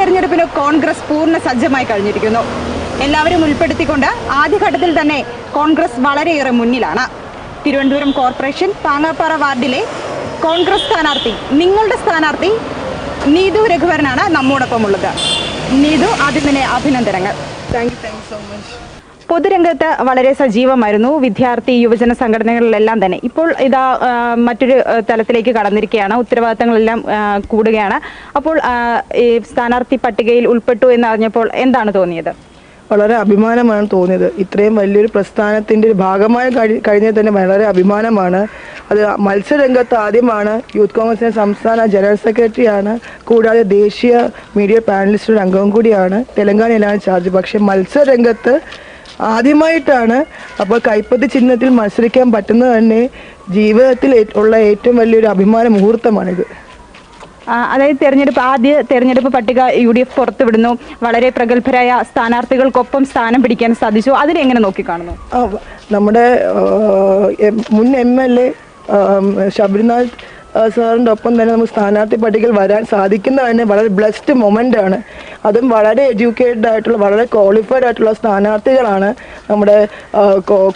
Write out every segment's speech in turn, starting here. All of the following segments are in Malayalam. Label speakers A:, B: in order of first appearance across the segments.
A: തെരഞ്ഞെടുപ്പിന് കോൺഗ്രസ് പൂർണ്ണ സജ്ജമായി കഴിഞ്ഞിരിക്കുന്നു. എല്ലാവരും ഉൾപ്പെടുത്തിക്കൊണ്ട് ആദ്യഘട്ടത്തിൽ തന്നെ കോൺഗ്രസ് വളരെയേറെ മുന്നിലാണ്. തിരുവനന്തപുരം കോർപ്പറേഷൻ പാങ്ങാപ്പാറ വാർഡിലെ കോൺഗ്രസ് സ്ഥാനാർത്ഥി, നിങ്ങളുടെ സ്ഥാനാർത്ഥി നീതു രഘുവരനാണ് നമ്മോടൊപ്പം ഉള്ളത്. നീതു, ആദ്യം തന്നെ അഭിനന്ദനങ്ങൾ.
B: Thank you so much.
A: പൊതുരംഗത്ത് വളരെ സജീവമായിരുന്നു, വിദ്യാർത്ഥി യുവജന സംഘടനകളിലെല്ലാം തന്നെ. ഇപ്പോൾ ഇതാ മറ്റൊരു തലത്തിലേക്ക് കടന്നിരിക്കുകയാണ്, ഉത്തരവാദിത്തങ്ങളെല്ലാം കൂടുകയാണ്. അപ്പോൾ ഈ സ്ഥാനാർത്ഥി പട്ടികയിൽ ഉൾപ്പെട്ടു എന്ന് അറിഞ്ഞപ്പോൾ എന്താണ് തോന്നിയത്?
B: വളരെ അഭിമാനമാണ് തോന്നിയത്. ഇത്രയും വലിയൊരു പ്രസ്ഥാനത്തിൻ്റെ ഭാഗമായി കഴിഞ്ഞാൽ തന്നെ വളരെ അഭിമാനമാണ്. അത് മത്സരരംഗത്ത് ആദ്യമാണ്. യൂത്ത് കോൺഗ്രസിൻ്റെ സംസ്ഥാന ജനറൽ സെക്രട്ടറിയാണ്, കൂടാതെ ദേശീയ മീഡിയ പാനലിസ്റ്റിൻ്റെ അംഗവും കൂടിയാണ്. തെലങ്കാനയിലാണ് ചാർജ്. പക്ഷേ മത്സരരംഗത്ത് ആദ്യമായിട്ടാണ്. അപ്പോൾ കൈപ്പത്തി ചിഹ്നത്തിൽ മത്സരിക്കാൻ പറ്റുന്നത് തന്നെ ജീവിതത്തിൽ ഉള്ള ഏറ്റവും വലിയൊരു അഭിമാന മുഹൂർത്തമാണിത്.
A: അതായത് ആദ്യ തെരഞ്ഞെടുപ്പ് പട്ടിക UDF പുറത്തുവിടുന്നു, വളരെ പ്രഗത്ഭരായ സ്ഥാനാർത്ഥികൾക്കൊപ്പം സ്ഥാനം പിടിക്കാൻ സാധിച്ചു. അതിനെങ്ങനെ നോക്കിക്കാണുന്നു?
B: നമ്മുടെ മുൻ MLA ശബരിനാഥ് സാറിൻ്റെ ഒപ്പം തന്നെ നമുക്ക് സ്ഥാനാർത്ഥി പട്ടികയിൽ വരാൻ സാധിക്കുന്നത് തന്നെ വളരെ ബ്ലെസ്ഡ് മൊമെൻ്റ് ആണ്. അതും വളരെ എഡ്യൂക്കേറ്റഡ് ആയിട്ടുള്ള, വളരെ ക്വാളിഫൈഡ് ആയിട്ടുള്ള സ്ഥാനാർത്ഥികളാണ് നമ്മുടെ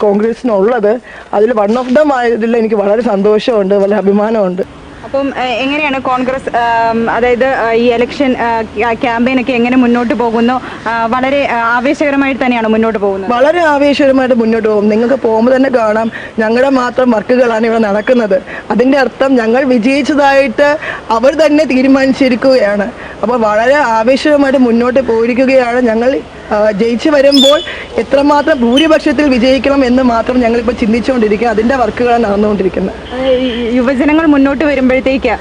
B: കോൺഗ്രസിനുള്ളത്. അതിൽ വൺ ഓഫ് ദം ആയതിൽ എനിക്ക് വളരെ സന്തോഷമുണ്ട്, വളരെ അഭിമാനമുണ്ട്.
A: അപ്പം എങ്ങനെയാണ് കോൺഗ്രസ്, അതായത് ഈ ഇലക്ഷൻ ക്യാമ്പയിനൊക്കെ എങ്ങനെ മുന്നോട്ട് പോകുന്നു? വളരെ ആവേശകരമായിട്ട് തന്നെയാണ് മുന്നോട്ട് പോകുന്നത്.
B: വളരെ ആവേശകരമായിട്ട് മുന്നോട്ട് പോകും. നിങ്ങൾക്ക് പോകുമ്പോൾ തന്നെ കാണാം, ഞങ്ങളുടെ മാത്രം വർക്കുകളാണ് ഇവിടെ നടക്കുന്നത്. അതിൻ്റെ അർത്ഥം ഞങ്ങൾ വിജയിച്ചതായിട്ട് അവർ തന്നെ തീരുമാനിച്ചിരിക്കുകയാണ്. അപ്പോൾ വളരെ ആവേശകരമായിട്ട് മുന്നോട്ട് പോയിരിക്കുകയാണ്. ഞങ്ങൾ ജയിച്ചു വരുമ്പോൾ എത്രമാത്രം ഭൂരിപക്ഷത്തിൽ വിജയിക്കണം എന്ന് മാത്രം ഞങ്ങളിപ്പോൾ ചിന്തിച്ചുകൊണ്ടിരിക്കുക. അതിൻ്റെ വർക്കുകളാണ് നടന്നുകൊണ്ടിരിക്കുന്നത്.
A: യുവജനങ്ങൾ മുന്നോട്ട് വരുമ്പോഴത്തേക്ക്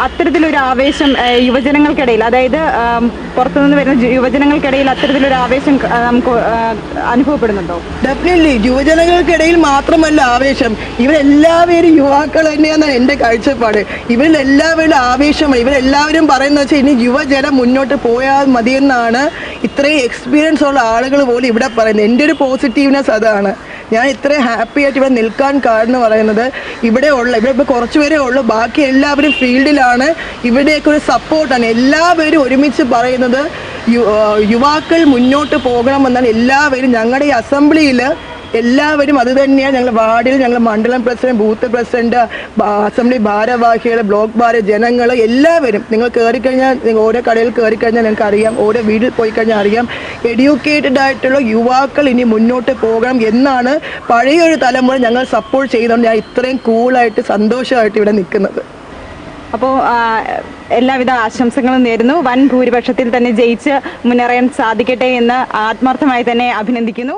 A: അത്തരത്തിലൊരു ആവേശം യുവജനങ്ങൾക്കിടയിൽ, അതായത് പുറത്തുനിന്ന് വരുന്ന യുവജനങ്ങൾക്കിടയിൽ അത്തരത്തിലൊരു ആവേശം നമുക്ക് അനുഭവപ്പെടുന്നുണ്ടോ?
B: ഡെഫിനറ്റ്ലി. യുവജനങ്ങൾക്കിടയിൽ മാത്രമല്ല ആവേശം, ഇവരെല്ലാവരും യുവാക്കൾ തന്നെയാണ് എൻ്റെ കാഴ്ചപ്പാട്. ഇവരെല്ലാവരും ആവേശമാണ്. ഇവരെല്ലാവരും പറയുന്നത് വെച്ചാൽ ഇനി യുവജനം മുന്നോട്ട് പോയാൽ മതിയെന്നാണ് ഇത്രയും എക്സ്പീരിയൻസ് ഉള്ള ആളുകൾ പോലും ഇവിടെ പറയുന്നത്. എൻ്റെ ഒരു പോസിറ്റീവ്നെസ് അതാണ്. ഞാൻ ഇത്രയും ഹാപ്പി ആയിട്ട് ഇവിടെ നിൽക്കാൻ കാരണം പറയുന്നത് ഇവിടെ ഇപ്പോൾ കുറച്ച് പേരേ ഉള്ളൂ, ബാക്കി എല്ലാവരും ഫീൽഡിലാണ്. ഇവിടെയൊക്കെ ഒരു സപ്പോർട്ടാണ്. എല്ലാവരും ഒരുമിച്ച് പറയുന്നത് യുവാക്കൾ മുന്നോട്ട് പോകണമെന്നാണ്. എല്ലാവരും ഞങ്ങളുടെ ഈ അസംബ്ലിയിൽ എല്ലാവരും അത് തന്നെയാണ്. ഞങ്ങൾ വാർഡിൽ ഞങ്ങൾ മണ്ഡലം പ്രസിഡന്റ്, ബൂത്ത് പ്രസിഡന്റ്, അസംബ്ലി ഭാരവാഹികൾ, ബ്ലോക്ക് ഭാര ജനങ്ങൾ എല്ലാവരും, നിങ്ങൾ കയറിക്കഴിഞ്ഞാൽ, നിങ്ങൾ ഓരോ കടയിൽ കയറിക്കഴിഞ്ഞാൽ നിങ്ങൾക്ക് അറിയാം, ഓരോ വീട്ടിൽ പോയി കഴിഞ്ഞാൽ അറിയാം, എഡ്യൂക്കേറ്റഡ് ആയിട്ടുള്ള യുവാക്കൾ ഇനി മുന്നോട്ട് പോകണം എന്നാണ് പഴയൊരു തലമുറ ഞങ്ങൾ സപ്പോർട്ട് ചെയ്യുന്നതുകൊണ്ട് ഞാൻ ഇത്രയും കൂളായിട്ട് സന്തോഷമായിട്ട് ഇവിടെ നിൽക്കുന്നത്.
A: അപ്പോൾ എല്ലാവിധ ആശംസകളും നേരുന്നു. വൻ ഭൂരിപക്ഷത്തിൽ തന്നെ ജയിച്ച് മുന്നേറാൻ സാധിക്കട്ടെ എന്ന് ആത്മാർത്ഥമായി തന്നെ അഭിനന്ദിക്കുന്നു.